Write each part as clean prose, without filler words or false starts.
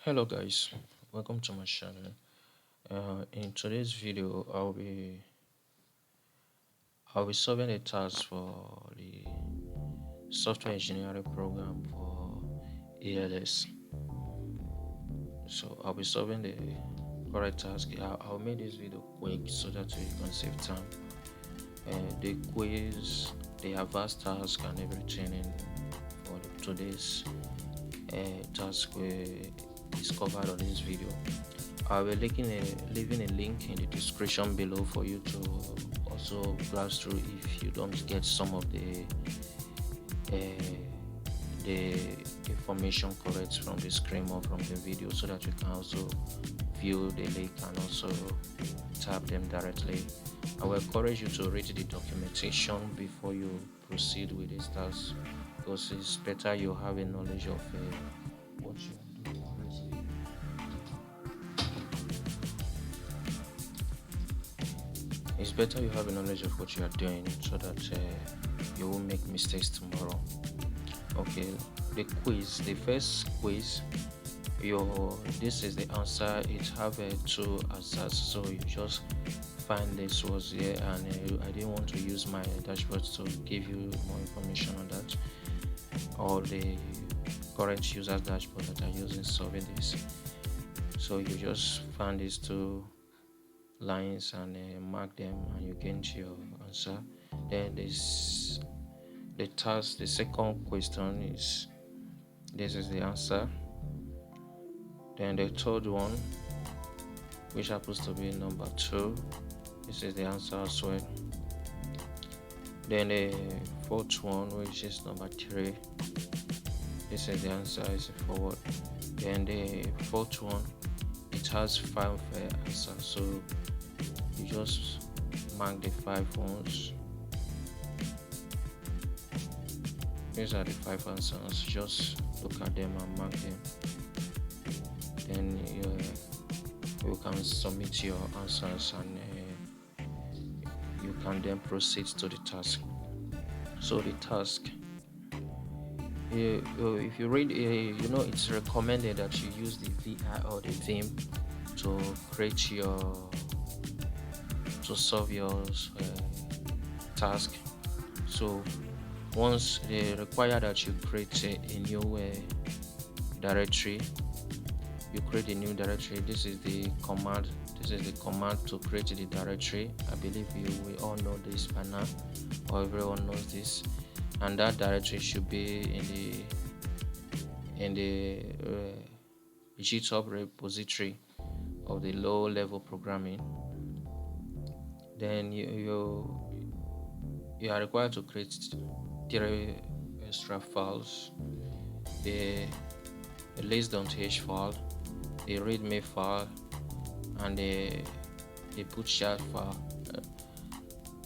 Hello guys, welcome to my channel. In today's video, I'll be solving a task for the software engineering program for ALS. So I'll be solving the correct task. I'll make this video quick so that you can save time. The quiz, the advanced task, and everything for today's task is covered on this video. I will leaving a link in the description below for you to also browse through if you don't get some of the information correct from the screen or from the video, so that you can also view the link and also tap them directly. I will encourage you to read the documentation before you proceed with this task, because it's better you have a knowledge of what you are doing correctly. It's better you have a knowledge of what you are doing so that you won't make mistakes tomorrow. Okay, the first quiz, this is the answer. It have two answers, so you just find this was here, and I didn't want to use my dashboard to give you more information on that, or the current user dashboard that I use in solving this. So you just find these two lines and mark them, and you get your answer. Then the second question is, this is the answer. Then the third one, which happens to be number 2, this is the answer as well. Then the fourth one, which is number 3, this is the answer, is forward. Then the fourth one, it has 5 answers, so you just mark the 5 ones. These are the 5 answers. Just look at them and mark them. Then you can submit your answers, and you can then proceed to the task. So the task, if you read, it's recommended that you use the VI or the Vim to solve your task. So once they require that you create a new directory, you create a new directory. This is the command to create the directory. I believe you will all know this by now, or everyone knows this. And that directory should be in the GitHub repository of the low level programming. Then you are required to create 3 extra files: the list.h file, the readme file, and the bootstrap file.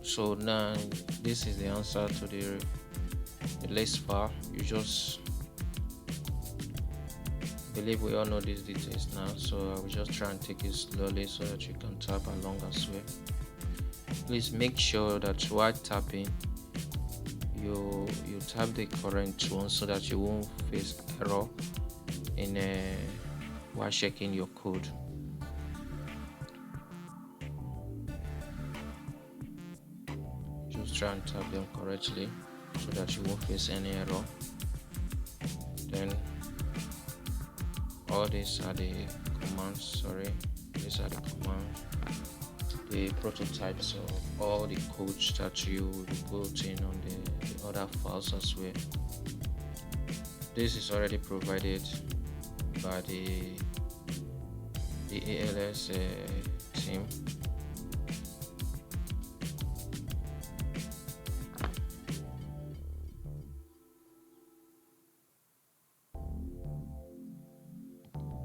So now this is the answer to the list file. You just believe we all know these details now, so I will just try and take it slowly so that you can tap along as well. Please make sure that while tapping, you tap the correct one so that you won't face error in while checking your code. Just try and tap them correctly so that you won't face any error. Then all these are the commands. These are the commands, the prototypes of all the codes that you will be putting on the other files as well. This is already provided by the ALS team.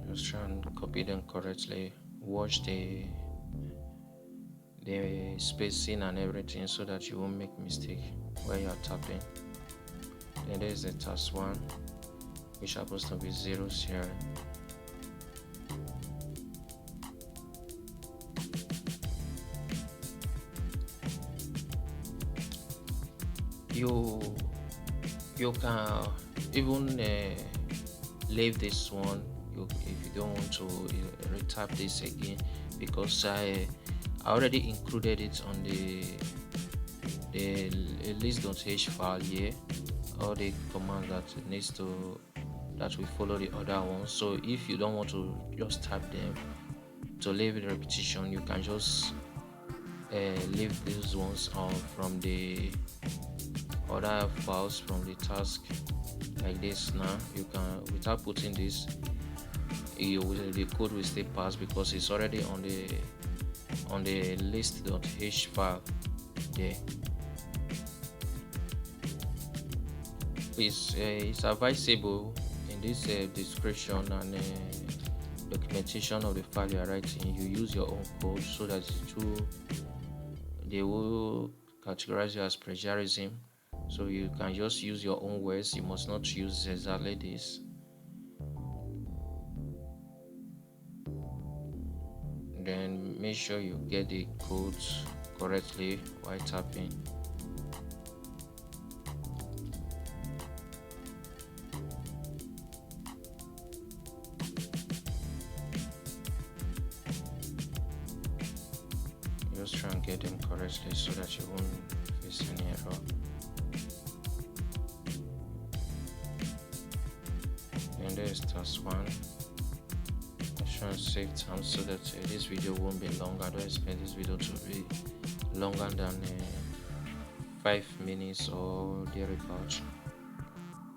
Just try and copy them correctly. Watch the spacing and everything so that you won't make mistake when you are tapping. Then there is the task 1, which happens to be 0, 0. You can even leave this one. if you don't want to retype this again, because I already included it on the list.h file here, all the commands that we follow the other ones. So if you don't want to just type them to leave the repetition, you can just leave these ones on from the other files from the task like this. Now you can, without putting this, the code will still pass because it's already on the list.h file there. Please, it's advisable in this description and documentation of the file you are writing, you use your own code so that they will categorize you as plagiarism. So you can just use your own words. You must not use exactly this. Then make sure you get the codes correctly while tapping. Just try and get them correctly so that you won't face any error. And there's task 1. I try and save time so that this video won't be long. I don't expect this video to be longer than 5 minutes or thereabouts.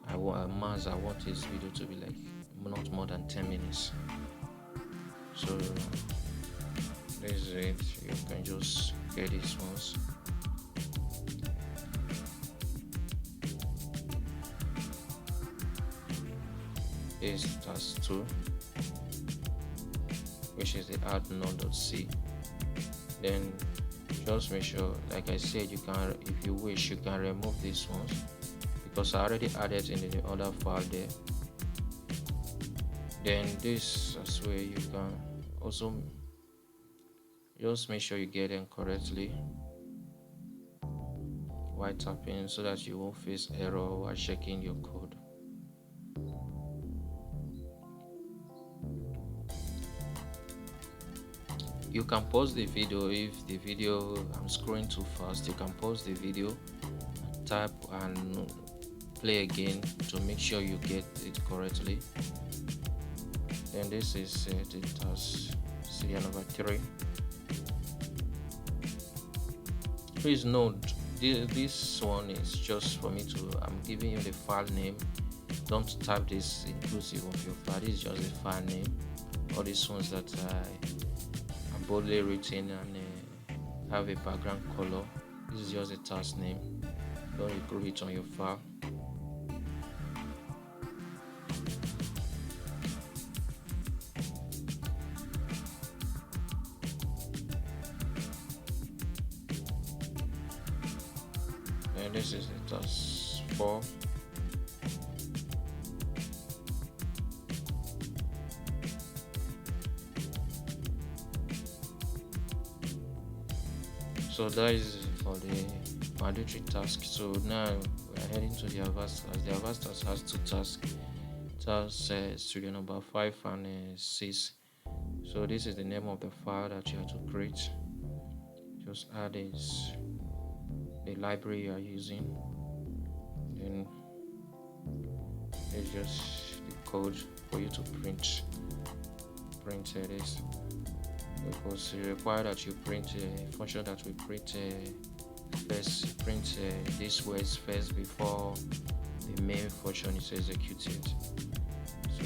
I want this video to be like not more than 10 minutes. So this is it. You can just get these ones. This is task 2, which is the add node.c. Then just make sure, like I said, you can, if you wish, you can remove these ones because I already added in the other file there. Then this as well, you can also just make sure you get them correctly while tapping so that you won't face error while checking your code. You can pause the video if the video I'm scrolling too fast. You can pause the video, type and play again to make sure you get it correctly. Then this is the task serial number 3. Please note this one is just for me to, I'm giving you the file name. Don't type this inclusive of your file. This is just the file name. All these ones that I boldly written and have a background color, this is just a task name. Don't include it on your file. And this is the task 4. So that is for the mandatory task. So now we are heading to the advanced task. The advanced task has 2 tasks. Task studio number 5 and 6. So this is the name of the file that you have to create. Just add this, the library you are using. Then it's just the code for you to print this. Because it requires that you print a function that will print these words first before the main function is executed. So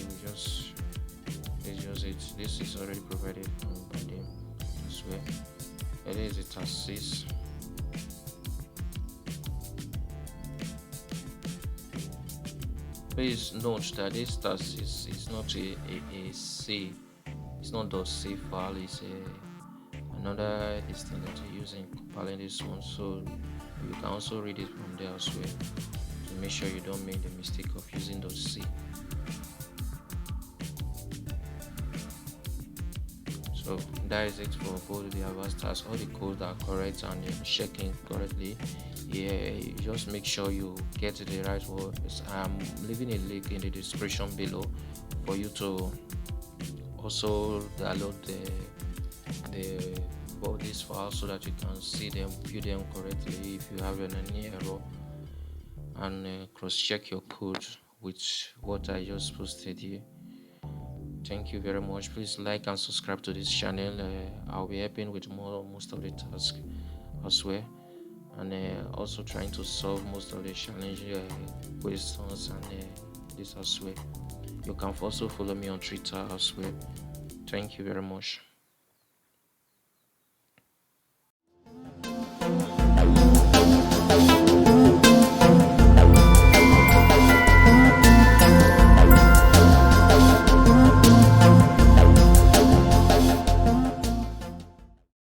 it's just it. This is already provided by them as well. It is a task 6. Please note that this task is not a C. It's not .c file. It's another thing that you're using compiling this one. So you can also read it from there as well to make sure you don't make the mistake of using .c. So So that is it for both the avastars. All the codes are correct and checking correctly. Yeah, just make sure you get the right word. I'm leaving a link in the description below for you to also download the both these files so that you can see them, view them correctly if you have any error, and cross-check your code with what I just posted here. Thank you very much. Please like and subscribe to this channel. I'll be helping with most of the tasks as well, and also trying to solve most of the challenging questions and this as well. You can also follow me on Twitter as well. Thank you very much.